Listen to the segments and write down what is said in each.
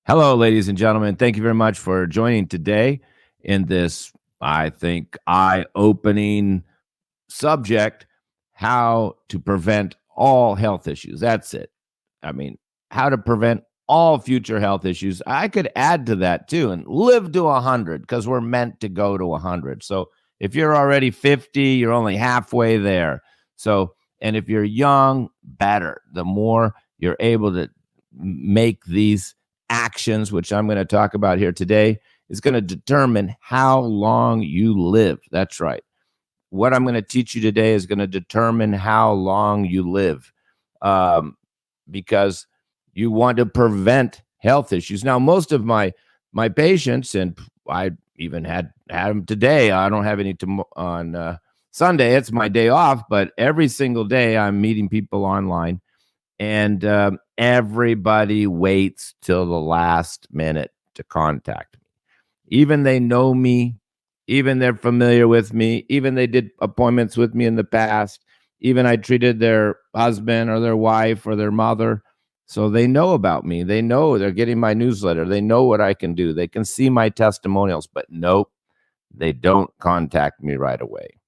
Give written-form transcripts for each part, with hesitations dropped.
Hello, ladies and gentlemen. Thank you very much for joining today in this, I think, eye-opening subject: how to prevent all health issues. That's it. I mean, how to prevent all future health issues. I could add to that too and live to 100 because we're meant to go to 100. So if you're already 50, you're only halfway there. So, and if you're young, better. The more you're able to make these actions, which I'm going to talk about here today, is going to determine how long you live. That's right. What I'm going to teach you today is going to determine how long you live, because you want to prevent health issues. Now, most of my patients, and I even had them today. I don't have any on Sunday. It's my day off, but every single day I'm meeting people online, and everybody waits till the last minute to contact me. Even they know me, even they're familiar with me, even they did appointments with me in the past, even I treated their husband or their wife or their mother. So they know about me. They know they're getting my newsletter. They know what I can do. They can see my testimonials, but nope, they don't contact me right away.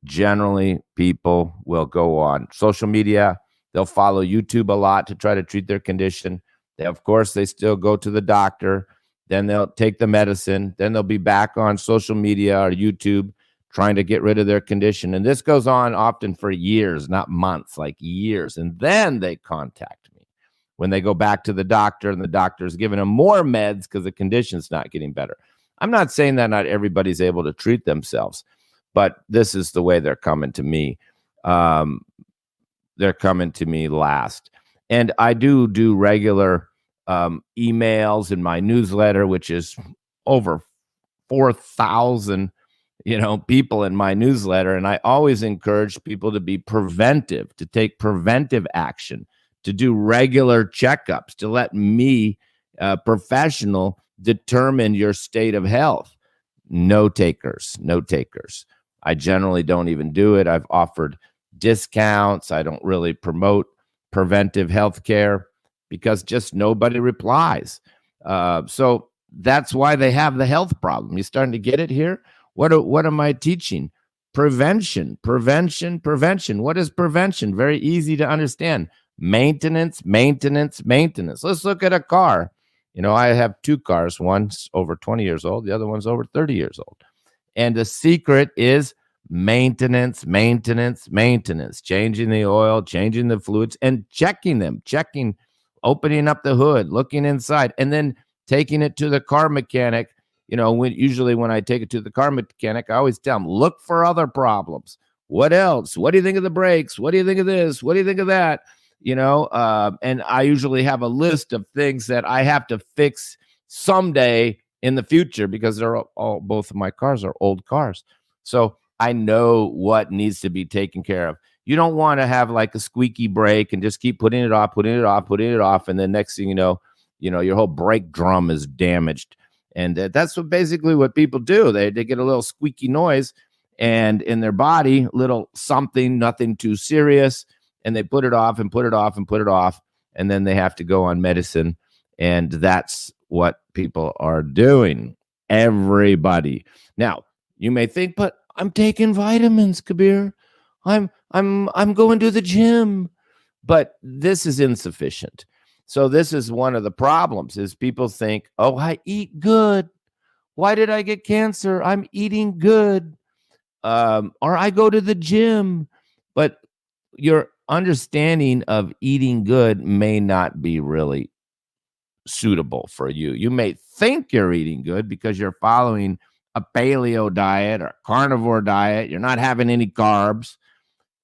Generally, people will go on social media. They'll follow YouTube a lot to try to treat their condition. Of course, they still go to the doctor. Then they'll take the medicine. Then they'll be back on social media or YouTube trying to get rid of their condition. And this goes on often for years, not months, like years. And then they contact me when they go back to the doctor and the doctor's giving them more meds because the condition's not getting better. I'm not saying that not everybody's able to treat themselves, but this is the way they're coming to me. They're coming to me last. And I do regular emails in my newsletter, which is over 4,000, people in my newsletter. And I always encourage people to be preventive, to take preventive action, to do regular checkups, to let me, professional, determine your state of health. No takers. I generally don't even do it. I've offered discounts. I don't really promote preventive health care because just nobody replies. So that's why they have the health problem. You starting to get it here? What am I teaching? Prevention. What is prevention? Very easy to understand. Maintenance. Let's look at a car. I have two cars. One's over 20 years old. The other one's over 30 years old. And the secret is maintenance, changing the oil, changing the fluids, and checking, opening up the hood, looking inside, and then taking it to the car mechanic. Usually when I take it to the car mechanic, I always tell them, look for other problems. What else? What do you think of the brakes? What do you think of this? What do you think of that? And I usually have a list of things that I have to fix someday in the future because both of my cars are old cars. So I know what needs to be taken care of. You don't want to have like a squeaky brake and just keep putting it off. And then next thing you know, your whole brake drum is damaged. And that's basically what people do. They get a little squeaky noise and in their body, little something, nothing too serious. And they put it off. And then they have to go on medicine. And that's what people are doing. Everybody. Now, you may think, but I'm taking vitamins, Kabir. I'm going to the gym. But this is insufficient. So this is one of the problems is people think, oh, I eat good. Why did I get cancer? I'm eating good. Or I go to the gym. But your understanding of eating good may not be really suitable for you. You may think you're eating good because you're following a paleo diet or carnivore diet. You're not having any carbs,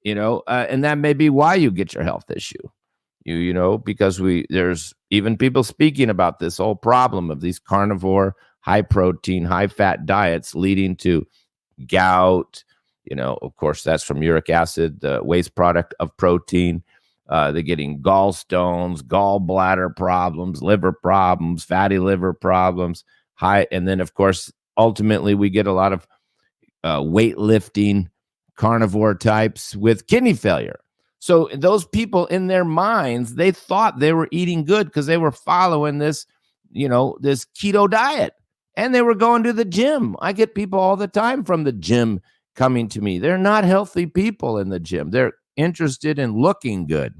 and that may be why you get your health issue. Because there's even people speaking about this whole problem of these carnivore, high protein, high fat diets leading to gout. Of course, that's from uric acid, the waste product of protein. They're getting gallstones, gallbladder problems, liver problems, fatty liver problems, and then of course, ultimately we get a lot of weightlifting carnivore types with kidney failure. So those people in their minds, they thought they were eating good because they were following this this keto diet, and they were going to the gym. I get people all the time from the gym coming to me. They're not healthy people in the gym. They're interested in looking good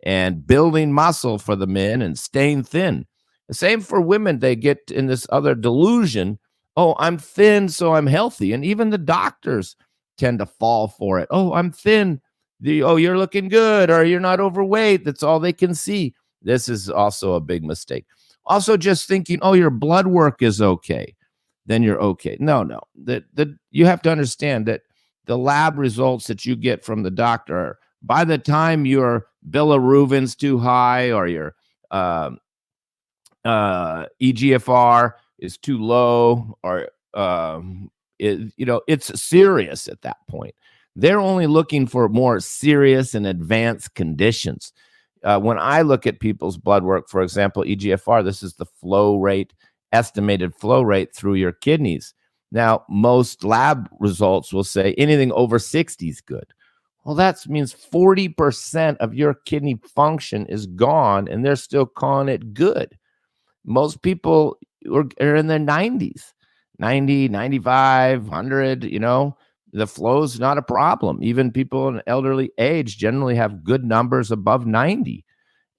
and building muscle for the men and staying thin. The same for women. They get in this other delusion. Oh, I'm thin, so I'm healthy. And even the doctors tend to fall for it. Oh, I'm thin. Oh, you're looking good, or you're not overweight. That's all they can see. This is also a big mistake. Also, just thinking, oh, your blood work is okay, then you're okay. No. You have to understand that the lab results that you get from the doctor are, by the time your bilirubin's too high or your EGFR is too low, or it's serious at that point. They're only looking for more serious and advanced conditions. When I look at people's blood work, for example, EGFR, this is the flow rate, estimated flow rate through your kidneys. Now, most lab results will say anything over 60 is good. Well, that means 40% of your kidney function is gone, and they're still calling it good. Most people are in their 90s, 90, 95, 100, the flow's not a problem. Even people in elderly age generally have good numbers above 90.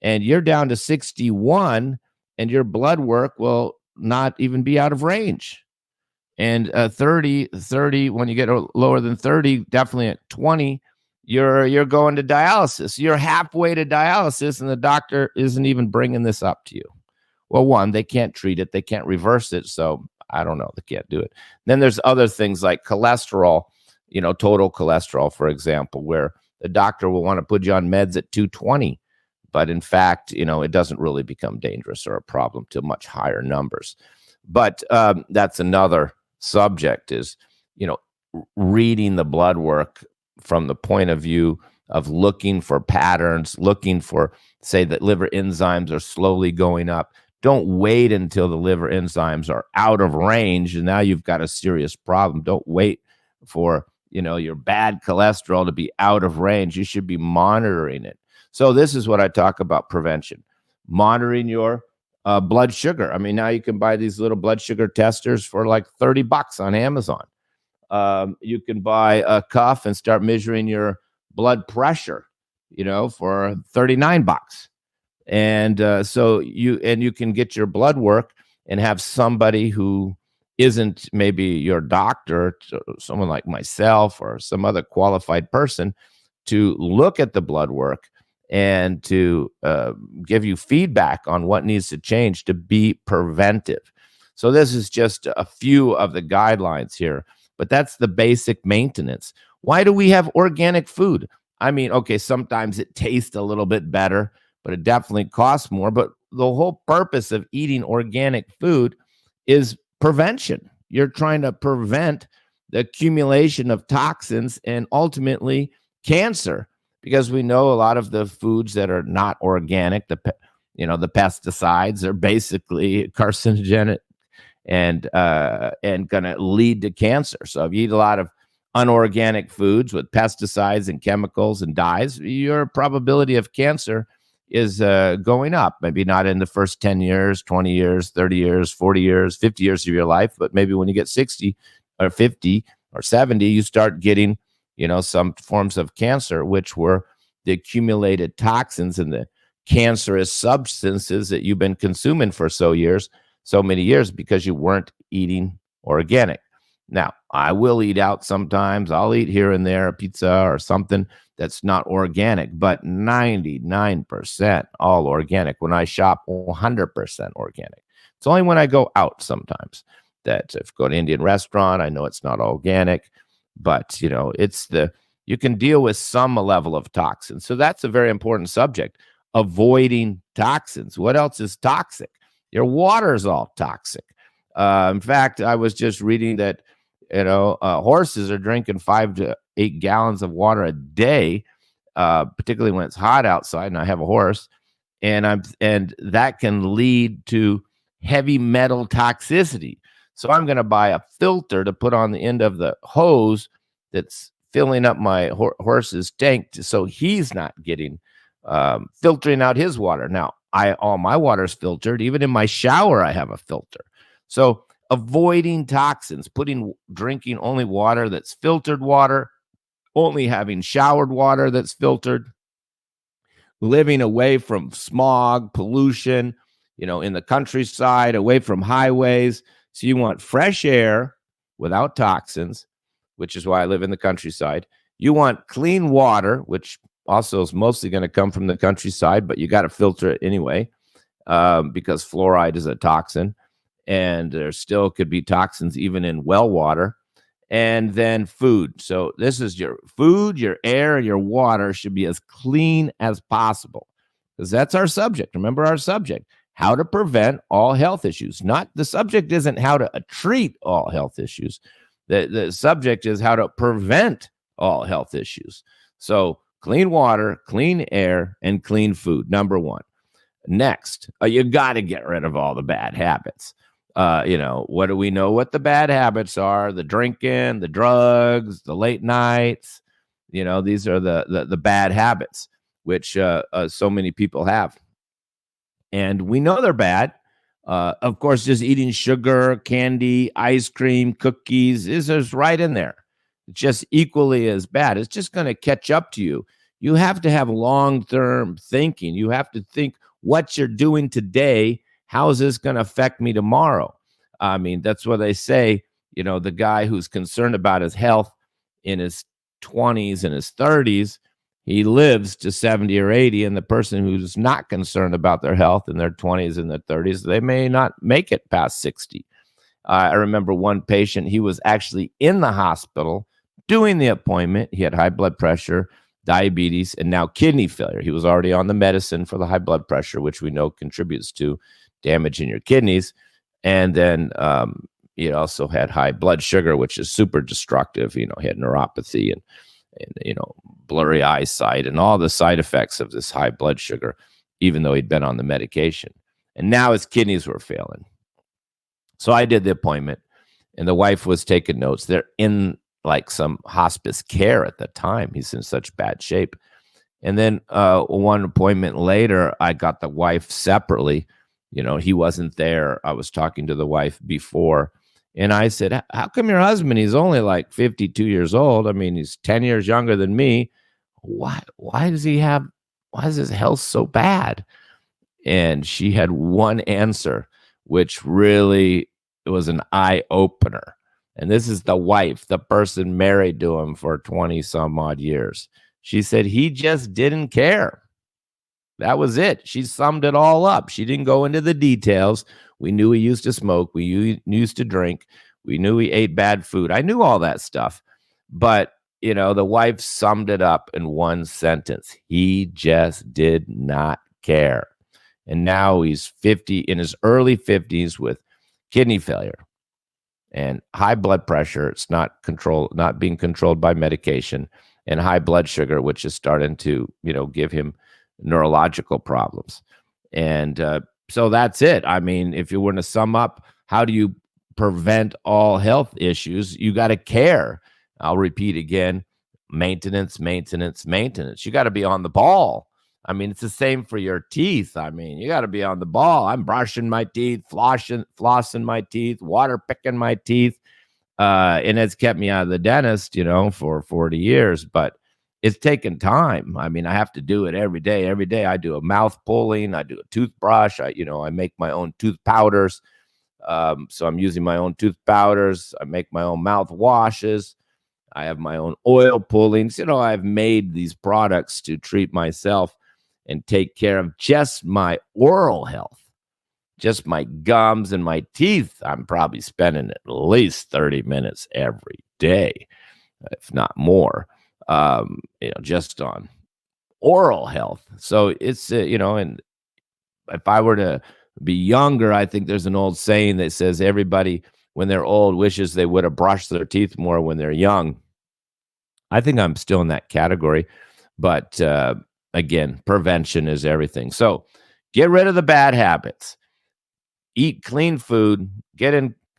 And you're down to 61, and your blood work will not even be out of range. And 30, when you get lower than 30, definitely at 20, you're going to dialysis. You're halfway to dialysis, and the doctor isn't even bringing this up to you. Well, one, they can't treat it. They can't reverse it. So I don't know. They can't do it. Then there's other things like cholesterol, total cholesterol, for example, where the doctor will want to put you on meds at 220. But in fact, it doesn't really become dangerous or a problem to much higher numbers. But that's another subject, is, reading the blood work from the point of view of looking for patterns, looking for, say, that liver enzymes are slowly going up. Don't wait until the liver enzymes are out of range, and now you've got a serious problem. Don't wait for, your bad cholesterol to be out of range. You should be monitoring it. So this is what I talk about prevention, monitoring your blood sugar. I mean, now you can buy these little blood sugar testers for like $30 on Amazon. You can buy a cuff and start measuring your blood pressure, for $39. And so you can get your blood work and have somebody who isn't maybe your doctor, someone like myself or some other qualified person, to look at the blood work and to give you feedback on what needs to change to be preventive. So this is just a few of the guidelines here, but that's the basic maintenance. Why do we have organic food? I mean, okay, sometimes it tastes a little bit better, but it definitely costs more. But the whole purpose of eating organic food is prevention. You're trying to prevent the accumulation of toxins and ultimately cancer, because we know a lot of the foods that are not organic, the pesticides are basically carcinogenic and going to lead to cancer. So if you eat a lot of unorganic foods with pesticides and chemicals and dyes, your probability of cancer is going up. Maybe not in the first 10 years, 20 years, 30 years, 40 years, 50 years of your life, but maybe when you get 60 or 50 or 70, you start getting, some forms of cancer, which were the accumulated toxins and the cancerous substances that you've been consuming for so many years because you weren't eating organic. Now, I will eat out sometimes. I'll eat here and there a pizza or something that's not organic, but 99% all organic. When I shop, 100% organic. It's only when I go out sometimes that if I go to an Indian restaurant, I know it's not organic, but you can deal with some level of toxins. So that's a very important subject, avoiding toxins. What else is toxic? Your water is all toxic. In fact, I was just reading that horses are drinking 5 to 8 gallons of water a day, particularly when it's hot outside. And I have a horse, and that can lead to heavy metal toxicity. So I'm going to buy a filter to put on the end of the hose that's filling up my horse's tank, so he's not getting filtering out his water. Now, all my water is filtered. Even in my shower, I have a filter. So avoiding toxins, drinking only water that's filtered water, only having showered water that's filtered, living away from smog, pollution, in the countryside, away from highways. So you want fresh air without toxins, which is why I live in the countryside. You want clean water, which also is mostly going to come from the countryside, but you got to filter it anyway, because fluoride is a toxin, and there still could be toxins even in well water. And then food. So this is your food, your air, and your water should be as clean as possible, because that's our subject. Remember our subject, how to prevent all health issues. Not the subject isn't how to treat all health issues. The subject is how to prevent all health issues. So clean water, clean air, and clean food, number one. Next, you got to get rid of all the bad habits. What do we know what the bad habits are? The drinking, the drugs, the late nights. These are the bad habits, which so many people have. And we know they're bad. Of course, just eating sugar, candy, ice cream, cookies is right in there. Just equally as bad. It's just going to catch up to you. You have to have long-term thinking. You have to think what you're doing today. How is this going to affect me tomorrow? I mean, that's what they say, the guy who's concerned about his health in his 20s and his 30s, he lives to 70 or 80. And the person who's not concerned about their health in their 20s and their 30s, they may not make it past 60. I remember one patient, he was actually in the hospital doing the appointment. He had high blood pressure, diabetes, and now kidney failure. He was already on the medicine for the high blood pressure, which we know contributes to damage in your kidneys. And then he also had high blood sugar, which is super destructive. He had neuropathy and blurry eyesight and all the side effects of this high blood sugar, even though he'd been on the medication. And now his kidneys were failing. So I did the appointment, and the wife was taking notes. They're in like some hospice care at the time. He's in such bad shape. And then one appointment later, I got the wife separately. He wasn't there. I was talking to the wife before, and I said, how come your husband, he's only like 52 years old. I mean, he's 10 years younger than me. Why is his health so bad? And she had one answer, which really was an eye opener. And this is the wife, the person married to him for 20 some odd years. She said, he just didn't care. That was it. She summed it all up. She didn't go into the details. We knew he used to smoke. We used to drink. We knew he ate bad food. I knew all that stuff. But, the wife summed it up in one sentence. He just did not care. And now he's in his early 50s with kidney failure and high blood pressure. It's not being controlled by medication, and high blood sugar, which is starting to, give him neurological problems. And so that's it. I mean, if you were to sum up, how do you prevent all health issues? You got to care. I'll repeat again, maintenance. You got to be on the ball. I mean, it's the same for your teeth. I mean, you got to be on the ball. I'm brushing my teeth, flossing my teeth, water picking my teeth. And it's kept me out of the dentist, for 40 years, but it's taken time. I mean, I have to do it every day. Every day I do a mouth pulling, I do a toothbrush. I make my own tooth powders. So I'm using my own tooth powders. I make my own mouth washes. I have my own oil pullings. I've made these products to treat myself and take care of just my oral health, just my gums and my teeth. I'm probably spending at least 30 minutes every day, if not more, just on oral health. So it's, and if I were to be younger, I think there's an old saying that says everybody, when they're old, wishes they would have brushed their teeth more when they're young. I think I'm still in that category, but again, prevention is everything. So get rid of the bad habits, eat clean food,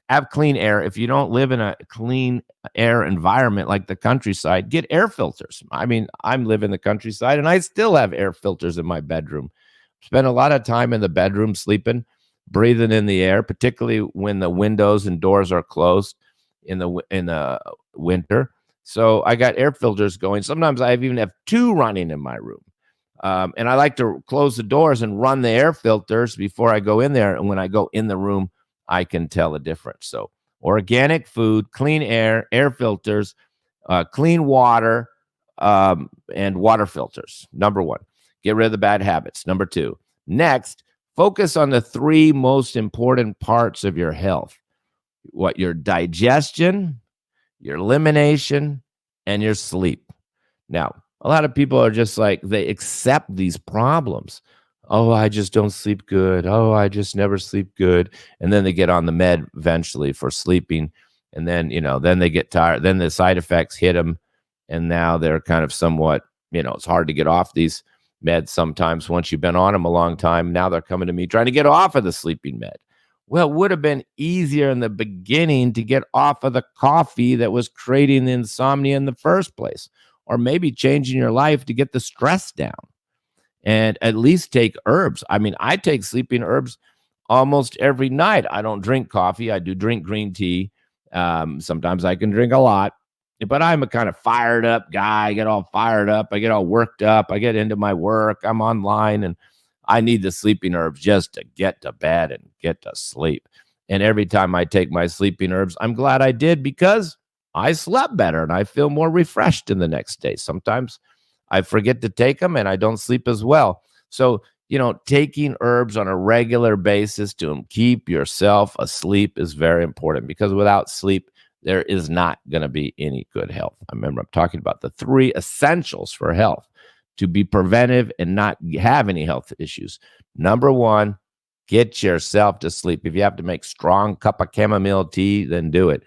have clean air. If you don't live in a clean air environment like the countryside, get air filters. I mean, I live in the countryside and I still have air filters in my bedroom. spend a lot of time in the bedroom sleeping, breathing in the air, particularly when the windows and doors are closed in the winter. So I got air filters going. Sometimes I even have two running in my room. And I like to close the doors and run the air filters before I go in there. And when I go in the room, I can tell the difference. So organic food, clean air, air filters, clean water, and water filters. Number one, get rid of the bad habits. Number two, next, focus on the three most important parts of your health: your digestion, your elimination, and your sleep. Now, a lot of people are just like, they accept these problems. Oh, I just don't sleep good. Oh, I just never sleep good. And then they get on the med eventually for sleeping. And then, then they get tired. Then the side effects hit them. And now they're kind of somewhat, it's hard to get off these meds sometimes once you've been on them a long time. Now they're coming to me trying to get off of the sleeping med. Well, it would have been easier in the beginning to get off of the coffee that was creating the insomnia in the first place, or maybe changing your life to get the stress down, and at least take herbs. I mean, I take sleeping herbs almost every night. I don't drink coffee. I do drink green tea. Sometimes I can drink a lot, but I'm a kind of fired up guy. I get all fired up. I get all worked up. I get into my work. I'm online, and I need the sleeping herbs just to get to bed and get to sleep. And every time I take my sleeping herbs, I'm glad I did, because I slept better and I feel more refreshed in the next day. Sometimes I forget to take them and I don't sleep as well. So, taking herbs on a regular basis to keep yourself asleep is very important, because without sleep, there is not going to be any good health. I remember I'm talking about the three essentials for health to be preventive and not have any health issues. Number one, get yourself to sleep. If you have to make strong cup of chamomile tea, then do it.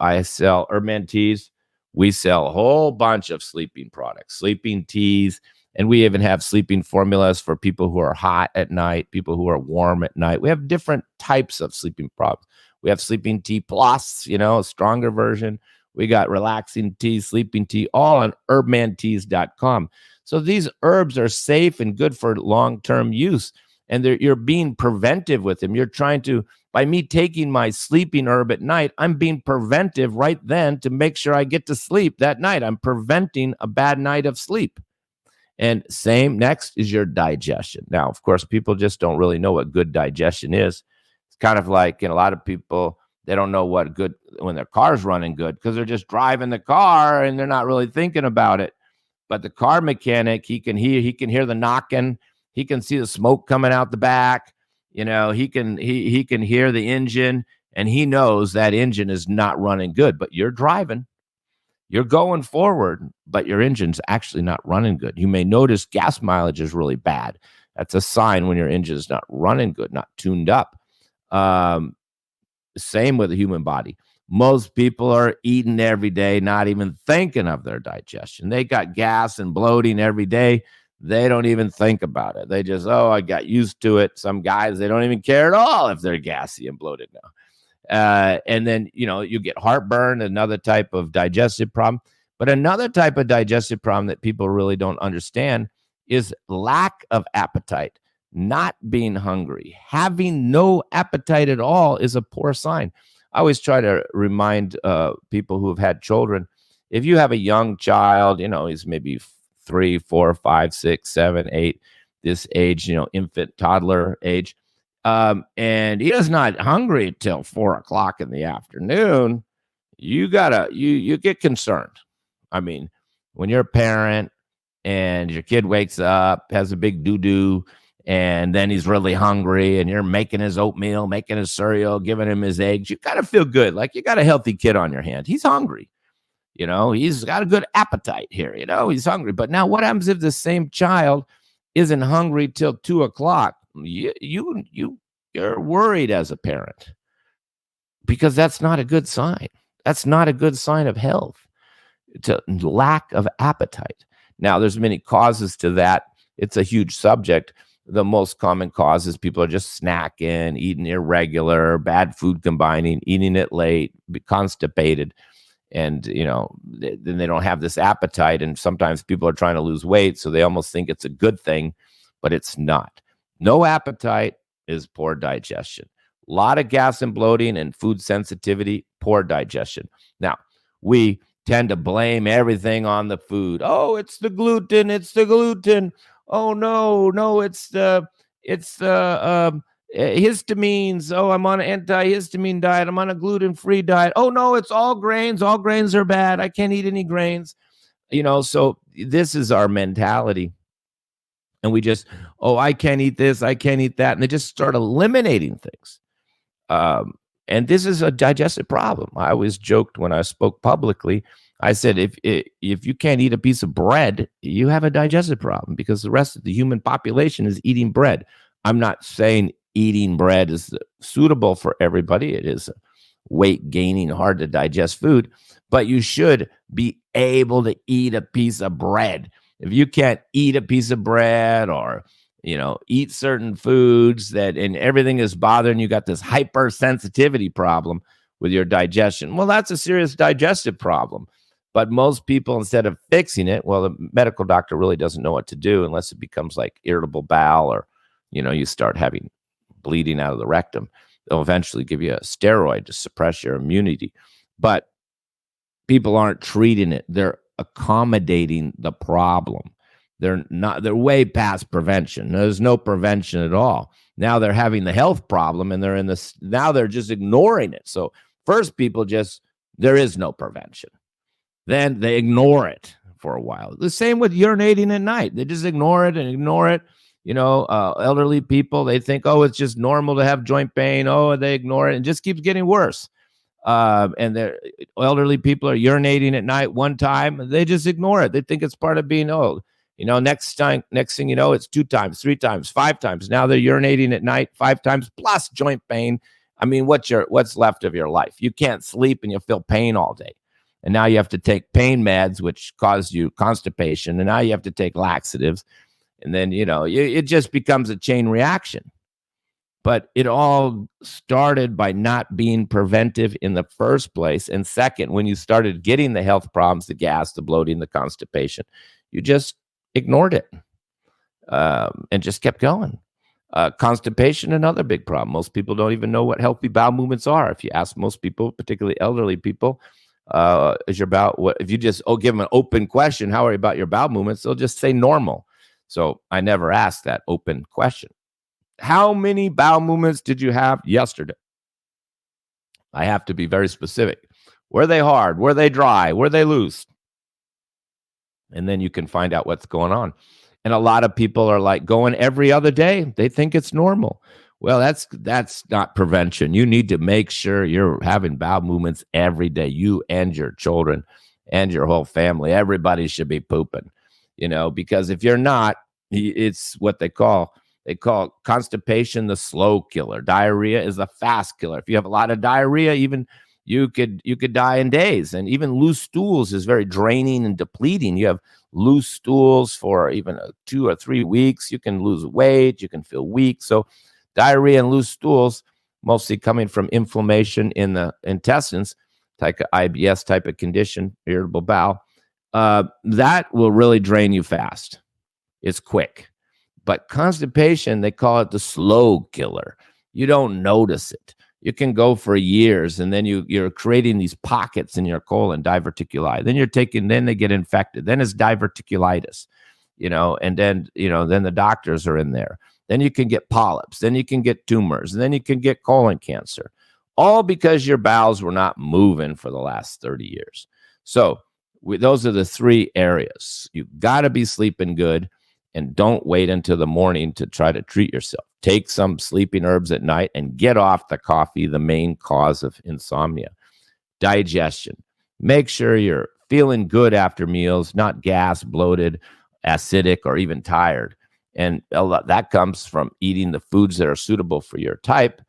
I sell Herban teas. We sell a whole bunch of sleeping products, sleeping teas, and we even have sleeping formulas for people who are hot at night, people who are warm at night. We have different types of sleeping products. We have sleeping tea plus, a stronger version. We got relaxing tea, sleeping tea, all on herbanteas.com. So these herbs are safe and good for long-term use, and you're being preventive with them. You're trying to, by me taking my sleeping herb at night, I'm being preventive right then to make sure I get to sleep that night. I'm preventing a bad night of sleep. And next is your digestion. Now, of course, people just don't really know what good digestion is. It's kind of like, a lot of people, they don't know what good, when their car's running good, because they're just driving the car and they're not really thinking about it. But the car mechanic, he can hear the knocking. He can see the smoke coming out the back. He can hear the engine, and he knows that engine is not running good. But you're driving, you're going forward, but your engine's actually not running good. You may notice gas mileage is really bad. That's a sign when your engine is not running good, not tuned up. Same with the human body. Most people are eating every day, not even thinking of their digestion. They got gas and bloating every day. They don't even think about it. They just, I got used to it. Some guys, they don't even care at all if they're gassy and bloated now. And then, you get heartburn, another type of digestive problem. But another type of digestive problem that people really don't understand is lack of appetite, not being hungry. Having no appetite at all is a poor sign. I always try to remind people who have had children, if you have a young child, he's maybe 3, 4, 5, 6, 7, 8, this age, infant, toddler age, and he is not hungry till 4 o'clock in the afternoon, you get concerned. I mean, when you're a parent and your kid wakes up, has a big doo-doo, and then he's really hungry, and you're making his oatmeal, making his cereal, giving him his eggs, you kind of feel good. Like you got a healthy kid on your hand. He's hungry. He's got a good appetite here. He's hungry. But now what happens if the same child isn't hungry till 2 o'clock? You're worried as a parent, because that's not a good sign. That's not a good sign of health. It's a lack of appetite. Now, there's many causes to that. It's a huge subject. The most common cause is people are just snacking, eating irregular, bad food combining, eating it late, constipated. And, then they don't have this appetite. And sometimes people are trying to lose weight, so they almost think it's a good thing. but it's not. No appetite is poor digestion. A lot of gas and bloating and food sensitivity, poor digestion. Now, we tend to blame everything on the food. Oh, it's the gluten. It's the gluten. Oh, no, it's the histamines. Oh, I'm on an antihistamine diet. I'm on a gluten-free diet. Oh, no, it's all grains. All grains are bad. I can't eat any grains. So this is our mentality. And we just, oh, I can't eat this. I can't eat that. And they just start eliminating things. And this is a digestive problem. I always joked when I spoke publicly. I said, if you can't eat a piece of bread, you have a digestive problem because the rest of the human population is eating bread. I'm not saying eating bread is suitable for everybody. It is a weight gaining, hard to digest food, but you should be able to eat a piece of bread. If you can't eat a piece of bread or eat certain foods and everything is bothering you, got this hypersensitivity problem with your digestion. Well, that's a serious digestive problem. But most people, instead of fixing it, well, the medical doctor really doesn't know what to do unless it becomes like irritable bowel or, you start having bleeding out of the rectum. They'll eventually give you a steroid to suppress your immunity. But people aren't treating it. They're accommodating the problem. They're way past prevention. There's no prevention at all. Now they're having the health problem and now they're just ignoring it. So first there is no prevention. Then they ignore it for a while. The same with urinating at night. They just ignore it and ignore it. Elderly people, they think, oh, it's just normal to have joint pain. Oh, they ignore it and just keeps getting worse. And the elderly people are urinating at night one time. They just ignore it. They think it's part of being old. Next thing you know, it's 2 times, 3 times, 5 times. Now they're urinating at night 5 times plus joint pain. I mean, what's left of your life? You can't sleep and you feel pain all day. And now you have to take pain meds, which cause you constipation. And now you have to take laxatives. And then, it just becomes a chain reaction. But it all started by not being preventive in the first place. And second, when you started getting the health problems, the gas, the bloating, the constipation, you just ignored it and just kept going. Constipation, another big problem. Most people don't even know what healthy bowel movements are. If you ask most people, particularly elderly people, is your bowel, what if you just give them an open question, how are you about your bowel movements? They'll just say normal. So I never ask that open question. How many bowel movements did you have yesterday? I have to be very specific. Were they hard? Were they dry? Were they loose? And then you can find out what's going on. And a lot of people are like going every other day. They think it's normal. Well, that's not prevention. You need to make sure you're having bowel movements every day. You and your children and your whole family. Everybody should be pooping, because if you're not, it's what they call constipation the slow killer. Diarrhea is the fast killer. If you have a lot of diarrhea, even you could die in days. And even loose stools is very draining and depleting. You have loose stools for even 2 or 3 weeks. You can lose weight. You can feel weak. So diarrhea and loose stools, mostly coming from inflammation in the intestines, like an IBS type of condition, irritable bowel, that will really drain you fast. It's quick. But constipation, they call it the slow killer. You don't notice it. You can go for years, and then you're creating these pockets in your colon, diverticuli. Then they get infected. Then it's diverticulitis, and then the doctors are in there. Then you can get polyps. Then you can get tumors. And then you can get colon cancer, all because your bowels were not moving for the last 30 years. So those are the 3 areas. You got to be sleeping good. And don't wait until the morning to try to treat yourself. Take some sleeping herbs at night and get off the coffee, the main cause of insomnia. Digestion. Make sure you're feeling good after meals, not gas, bloated, acidic, or even tired. And that comes from eating the foods that are suitable for your type,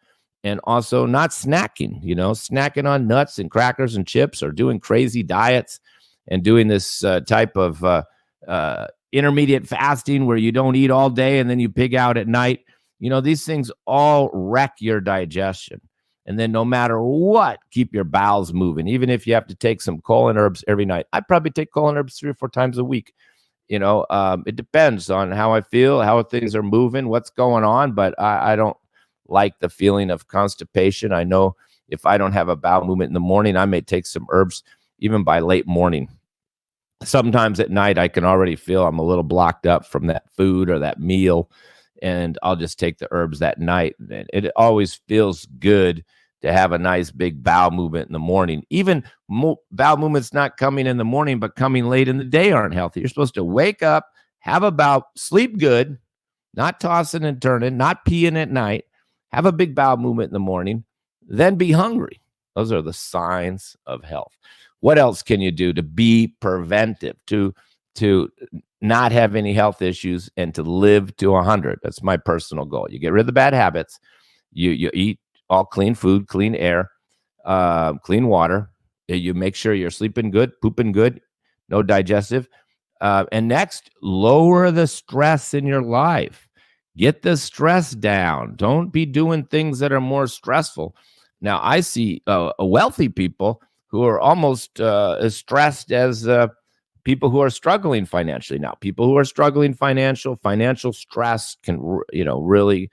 and also not snacking, snacking on nuts and crackers and chips, or doing crazy diets and doing this type of intermediate fasting where you don't eat all day and then you pig out at night. These things all wreck your digestion. And then no matter what, keep your bowels moving. Even if you have to take some colon herbs every night. I probably take colon herbs 3 or 4 times a week. It depends on how I feel, how things are moving, what's going on. But I don't like the feeling of constipation. I know if I don't have a bowel movement in the morning, I may take some herbs even by late morning. Sometimes at night, I can already feel I'm a little blocked up from that food or that meal, and I'll just take the herbs that night. And it always feels good to have a nice big bowel movement in the morning. Even bowel movements not coming in the morning, but coming late in the day aren't healthy. You're supposed to wake up, have a bowel, sleep good, not tossing and turning, not peeing at night, have a big bowel movement in the morning, then be hungry. Those are the signs of health. What else can you do to be preventive, to not have any health issues, and to live to 100? That's my personal goal. You get rid of the bad habits. You eat all clean food, clean air, clean water. You make sure you're sleeping good, pooping good, no digestive. And next, lower the stress in your life. Get the stress down. Don't be doing things that are more stressful. Now, I see wealthy people who are almost as stressed as people who are struggling financially. Now, people who are struggling financial stress can, really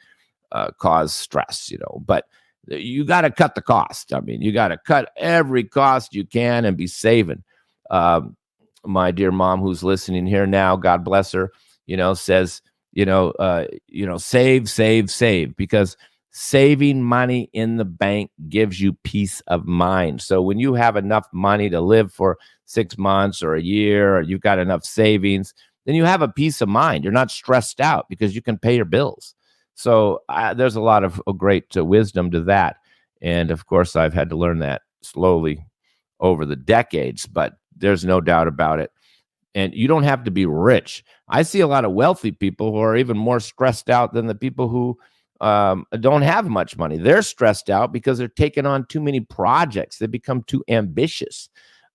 cause stress, but you got to cut the cost. I mean, you got to cut every cost you can and be saving. My dear mom, who's listening here now, God bless her, says, save, because saving money in the bank gives you peace of mind. So when you have enough money to live for 6 months or a year, or you've got enough savings, then you have a peace of mind. You're not stressed out because you can pay your bills. So there's a lot of great wisdom to that. And of course, I've had to learn that slowly over the decades, but there's no doubt about it. And you don't have to be rich. I see a lot of wealthy people who are even more stressed out than the people who don't have much money. They're stressed out because they're taking on too many projects. They become too ambitious.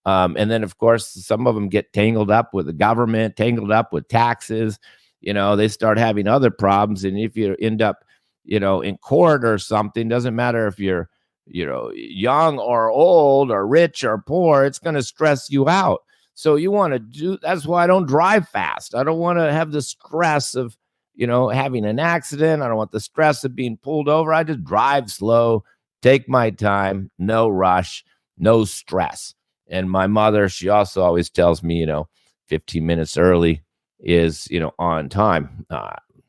And then, of course, some of them get tangled up with the government, tangled up with taxes. They start having other problems. And if you end up, in court or something, doesn't matter if you're, young or old or rich or poor, it's going to stress you out. So you want to that's why I don't drive fast. I don't want to have the stress of, having an accident. I don't want the stress of being pulled over. I just drive slow, take my time, no rush, no stress. And my mother, she also always tells me, 15 minutes early is, on time.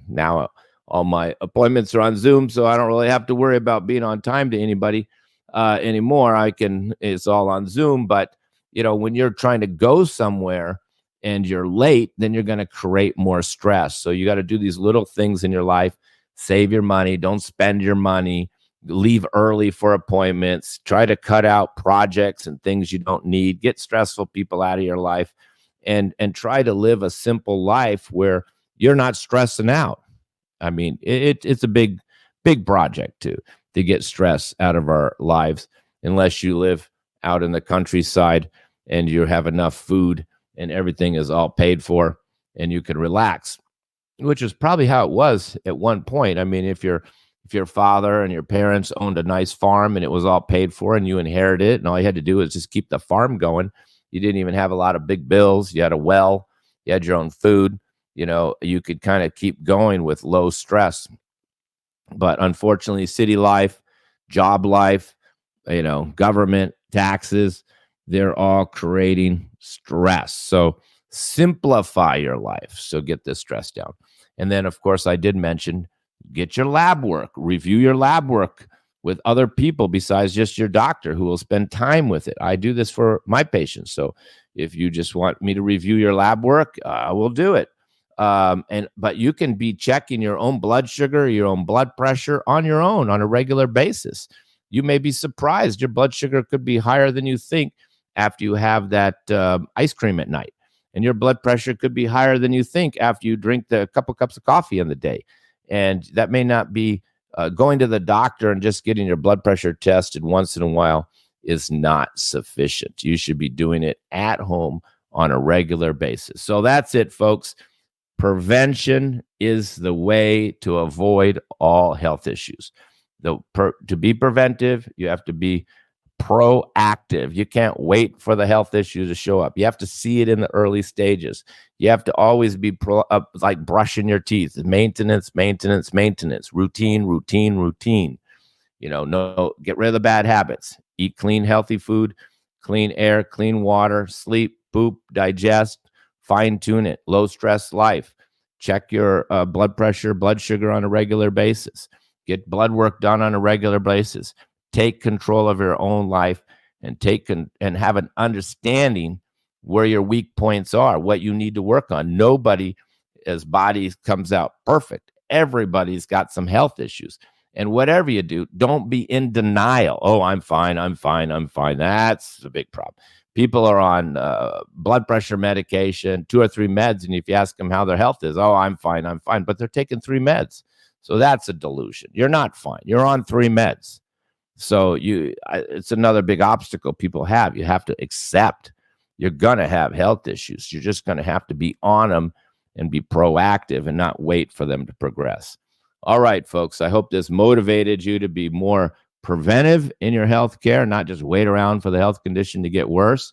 Now all my appointments are on Zoom, so I don't really have to worry about being on time to anybody anymore. It's all on Zoom. But, when you're trying to go somewhere and you're late, then you're going to create more stress. So you got to do these little things in your life. Save your money. Don't spend your money. Leave early for appointments. Try to cut out projects and things you don't need. Get stressful people out of your life, and try to live a simple life where you're not stressing out. I mean, it's a big project to get stress out of our lives, unless you live out in the countryside and you have enough food and everything is all paid for and you can relax, which is probably how it was at one point. I mean, if your father and your parents owned a nice farm and it was all paid for and you inherited it and all you had to do was just keep the farm going, you didn't even have a lot of big bills. You had a well, you had your own food, you could kind of keep going with low stress. But unfortunately, city life, job life, government, taxes, they're all creating stress. So simplify your life. So get this stress down. And then, of course, I did mention, get your lab work, review your lab work with other people besides just your doctor who will spend time with it. I do this for my patients. So if you just want me to review your lab work, I will do it. But you can be checking your own blood sugar, your own blood pressure on your own on a regular basis. You may be surprised. Your blood sugar could be higher than you think after you have that ice cream at night. And your blood pressure could be higher than you think after you drink the couple cups of coffee in the day. And that may not be going to the doctor and just getting your blood pressure tested once in a while is not sufficient. You should be doing it at home on a regular basis. So that's it, folks. Prevention is the way to avoid all health issues. To be preventive, you have to be proactive. You can't wait for the health issue to show up. You have to see it in the early stages. You have to always be like brushing your teeth. Maintenance, maintenance, maintenance. Routine, routine, routine. No, get rid of the bad habits. Eat clean, healthy food, clean air, clean water, sleep, poop, digest, fine tune it. Low stress life. Check your blood pressure, blood sugar on a regular basis. Get blood work done on a regular basis. Take control of your own life and and have an understanding where your weak points are, what you need to work on. Nobody, as body comes out perfect. Everybody's got some health issues. And whatever you do, don't be in denial. Oh, I'm fine. I'm fine. I'm fine. That's a big problem. People are on blood pressure medication, 2 or 3 meds. And if you ask them how their health is, oh, I'm fine. I'm fine. But they're taking 3 meds. So that's a delusion. You're not fine. You're on 3 meds. So it's another big obstacle people have. You have to accept you're going to have health issues. You're just going to have to be on them and be proactive and not wait for them to progress. All right, folks, I hope this motivated you to be more preventive in your health care, not just wait around for the health condition to get worse,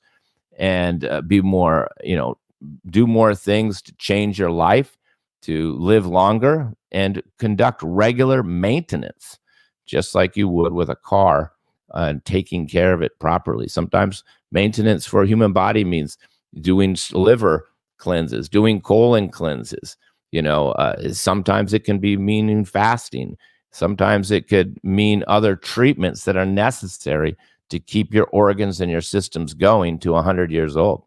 and be more, do more things to change your life, to live longer, and conduct regular maintenance, just like you would with a car, and taking care of it properly. Sometimes maintenance for a human body means doing liver cleanses, doing colon cleanses. Sometimes it can be meaning fasting. Sometimes it could mean other treatments that are necessary to keep your organs and your systems going to 100 years old.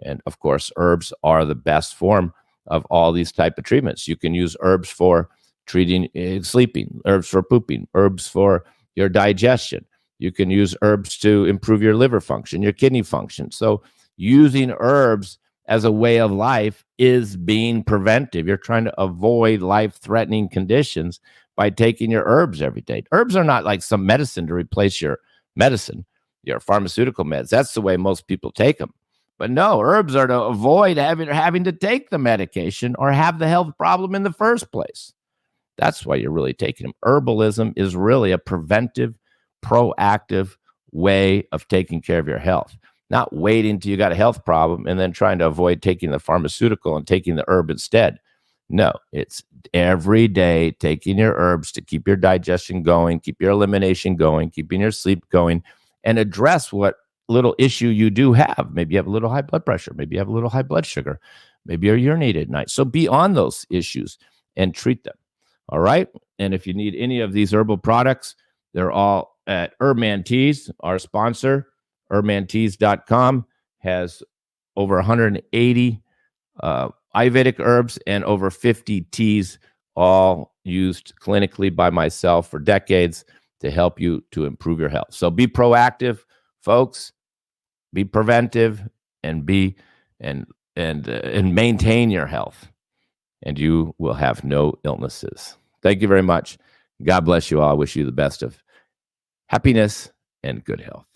And of course, herbs are the best form of all these type of treatments. You can use herbs for treating sleeping, herbs for pooping, herbs for your digestion. You can use herbs to improve your liver function, your kidney function. So using herbs as a way of life is being preventive. You're trying to avoid life-threatening conditions by taking your herbs every day. Herbs are not like some medicine to replace your medicine, your pharmaceutical meds. That's the way most people take them. But no, herbs are to avoid having to take the medication or have the health problem in the first place. That's why you're really taking them. Herbalism is really a preventive, proactive way of taking care of your health. Not waiting till you got a health problem and then trying to avoid taking the pharmaceutical and taking the herb instead. No, it's every day taking your herbs to keep your digestion going, keep your elimination going, keeping your sleep going, and address what little issue you do have. Maybe you have a little high blood pressure. Maybe you have a little high blood sugar. Maybe you're urinating at night. So be on those issues and treat them. All right. And if you need any of these herbal products, they're all at Herbman Teas, our sponsor. Herbmanteas.com has over 180 Ayurvedic herbs and over 50 teas, all used clinically by myself for decades to help you to improve your health. So be proactive, folks. Be preventive and maintain your health, and you will have no illnesses. Thank you very much. God bless you all. I wish you the best of happiness and good health.